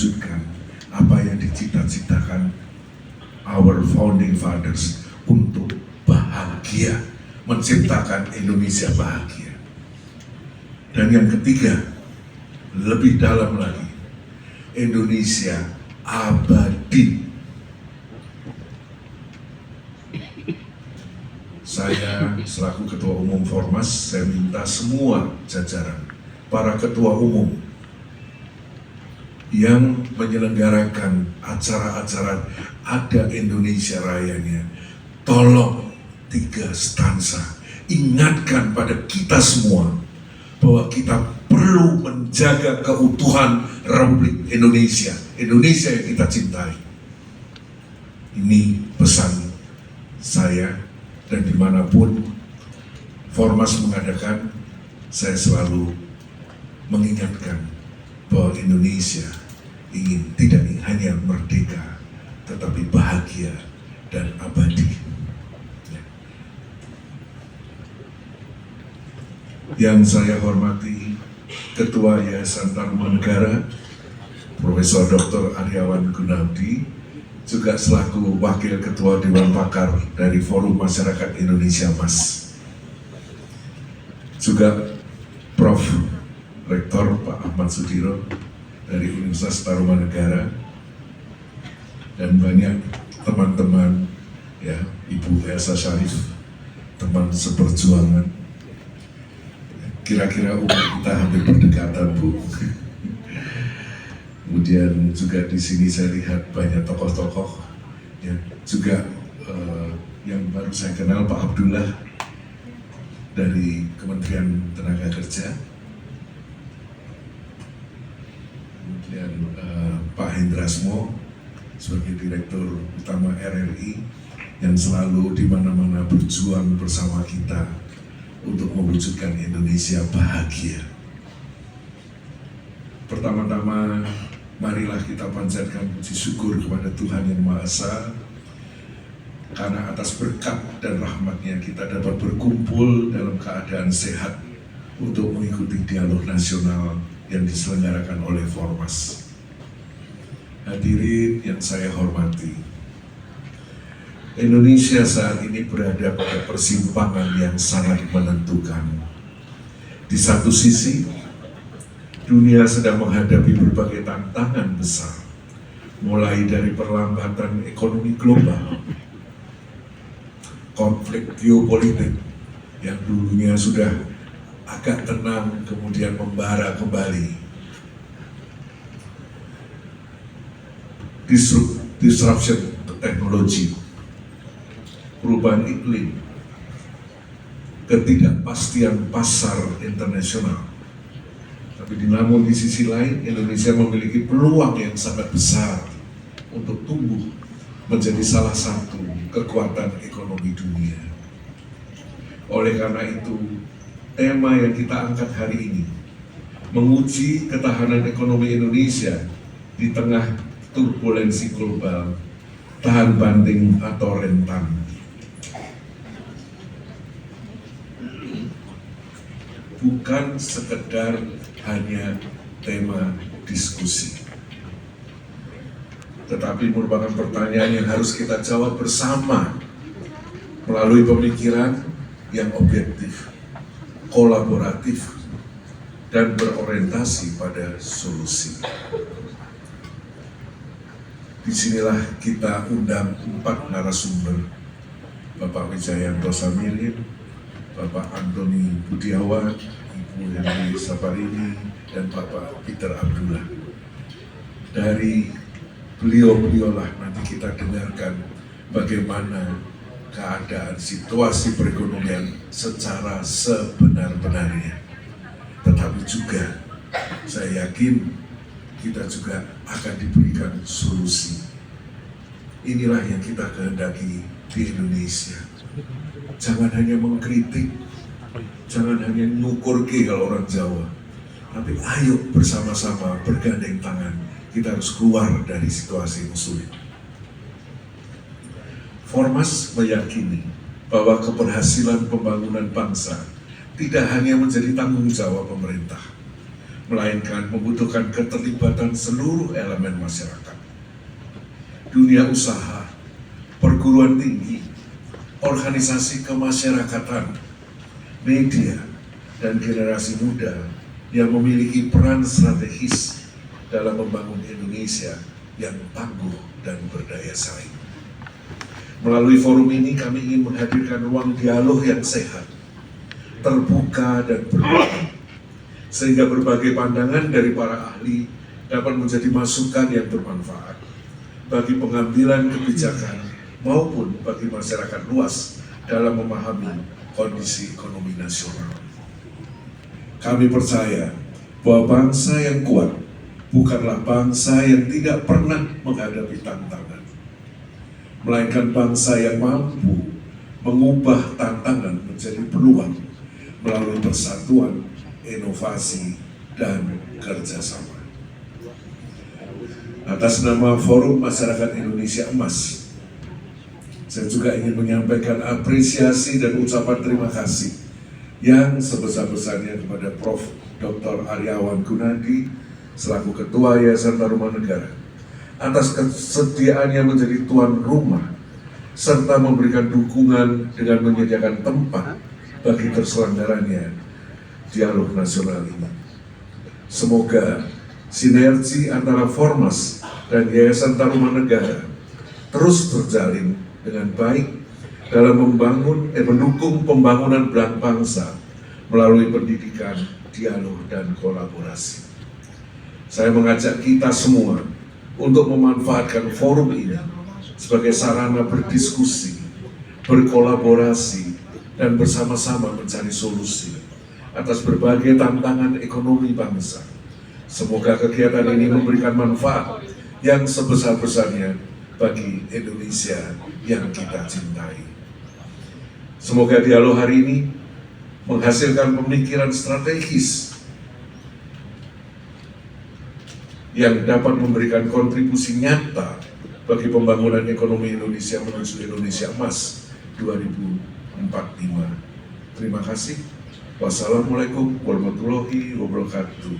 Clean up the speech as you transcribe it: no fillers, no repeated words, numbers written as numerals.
mewujudkan apa yang dicita-citakan our founding fathers untuk bahagia, menciptakan Indonesia bahagia. Dan yang ketiga, lebih dalam lagi, Indonesia abadi. Saya selaku Ketua Umum Formas, saya minta semua jajaran, para ketua umum yang menyelenggarakan acara-acara ada Indonesia Rayanya, tolong 3 stansa, ingatkan pada kita semua bahwa kita perlu menjaga keutuhan Republik Indonesia, Indonesia yang kita cintai. Ini pesan saya, dan dimanapun Formas mengadakan, saya selalu mengingatkan bahwa Indonesia tidak hanya merdeka, tetapi bahagia dan abadi. Yang saya hormati Ketua Yayasan Tarumanegara, Profesor Dr. Aryawan Gunardi, juga selaku Wakil Ketua Dewan Pakar dari Forum Masyarakat Indonesia MAS. Juga Prof. Rektor Pak Ahmad Sudiro dari Universitas Tarumanegara, dan banyak teman-teman, ya, Ibu Elsa Syarif, teman seperjuangan. Kira-kira umur kita hampir berdekatan, Bu. Kemudian juga di sini saya lihat banyak tokoh-tokoh, ya, juga yang baru saya kenal, Pak Abdullah dari Kementerian Tenaga Kerja, kemudian Pak Hendrasmo sebagai Direktur Utama RRI yang selalu di mana-mana berjuang bersama kita untuk mewujudkan Indonesia bahagia. Pertama-tama, marilah kita panjatkan puji syukur kepada Tuhan Yang Maha Esa, karena atas berkat dan rahmat-Nya kita dapat berkumpul dalam keadaan sehat untuk mengikuti dialog nasional yang diselenggarakan oleh Formas. Hadirin yang saya hormati, Indonesia saat ini berada pada persimpangan yang sangat menentukan. Di satu sisi, dunia sedang menghadapi berbagai tantangan besar, mulai dari perlambatan ekonomi global, konflik geopolitik yang dulunya sudah agak tenang kemudian membara kembali, disruption teknologi, perubahan iklim, ketidakpastian pasar internasional. Tapi namun di sisi lain, Indonesia memiliki peluang yang sangat besar untuk tumbuh menjadi salah satu kekuatan ekonomi dunia. Oleh karena itu, tema yang kita angkat hari ini, menguji ketahanan ekonomi Indonesia di tengah turbulensi global, tahan banting atau rentan. Bukan sekedar hanya tema diskusi, tetapi merupakan pertanyaan yang harus kita jawab bersama melalui pemikiran yang objektif, kolaboratif, dan berorientasi pada solusi. Disinilah kita undang 4 narasumber, Bapak Wijayanto Samirin, Bapak Antoni Budiawan, Ibu Henry Saparini, dan Bapak Peter Abdullah. Dari beliau-beliaulah nanti kita dengarkan bagaimana keadaan situasi perekonomian secara sebenar-benarnya. Tetapi juga saya yakin kita juga akan diberikan solusi. Inilah yang kita kehendaki di Indonesia. Jangan hanya mengkritik, jangan hanya nyukur kalau orang Jawa, tapi ayo bersama-sama bergandeng tangan, kita harus keluar dari situasi yang sulit. Formas meyakini bahwa keberhasilan pembangunan bangsa tidak hanya menjadi tanggung jawab pemerintah, melainkan membutuhkan keterlibatan seluruh elemen masyarakat. Dunia usaha, perguruan tinggi, organisasi kemasyarakatan, media, dan generasi muda yang memiliki peran strategis dalam membangun Indonesia yang tangguh dan berdaya saing. Melalui forum ini kami ingin menghadirkan ruang dialog yang sehat, terbuka dan beragam, sehingga berbagai pandangan dari para ahli dapat menjadi masukan yang bermanfaat bagi pengambilan kebijakan maupun bagi masyarakat luas dalam memahami kondisi ekonomi nasional. Kami percaya bahwa bangsa yang kuat bukanlah bangsa yang tidak pernah menghadapi tantangan, melainkan bangsa yang mampu mengubah tantangan menjadi peluang melalui persatuan, inovasi, dan kerjasama. Atas nama Forum Masyarakat Indonesia Emas, saya juga ingin menyampaikan apresiasi dan ucapan terima kasih yang sebesar-besarnya kepada Prof. Dr. Aryawan Gunadi selaku Ketua Yayasan Tarumanegara atas kesediaannya menjadi tuan rumah serta memberikan dukungan dengan menyediakan tempat bagi terselenggaranya dialog nasional ini. Semoga sinergi antara Formas dan Yayasan Tarumanegara terus terjalin dengan baik dalam mendukung pembangunan bangsa melalui pendidikan, dialog, dan kolaborasi. Saya mengajak kita semua untuk memanfaatkan forum ini sebagai sarana berdiskusi, berkolaborasi, dan bersama-sama mencari solusi atas berbagai tantangan ekonomi bangsa. Semoga kegiatan ini memberikan manfaat yang sebesar-besarnya bagi Indonesia yang kita cintai. Semoga dialog hari ini menghasilkan pemikiran strategis yang dapat memberikan kontribusi nyata bagi pembangunan ekonomi Indonesia menuju Indonesia Emas 2045. Terima kasih. Wassalamualaikum warahmatullahi wabarakatuh.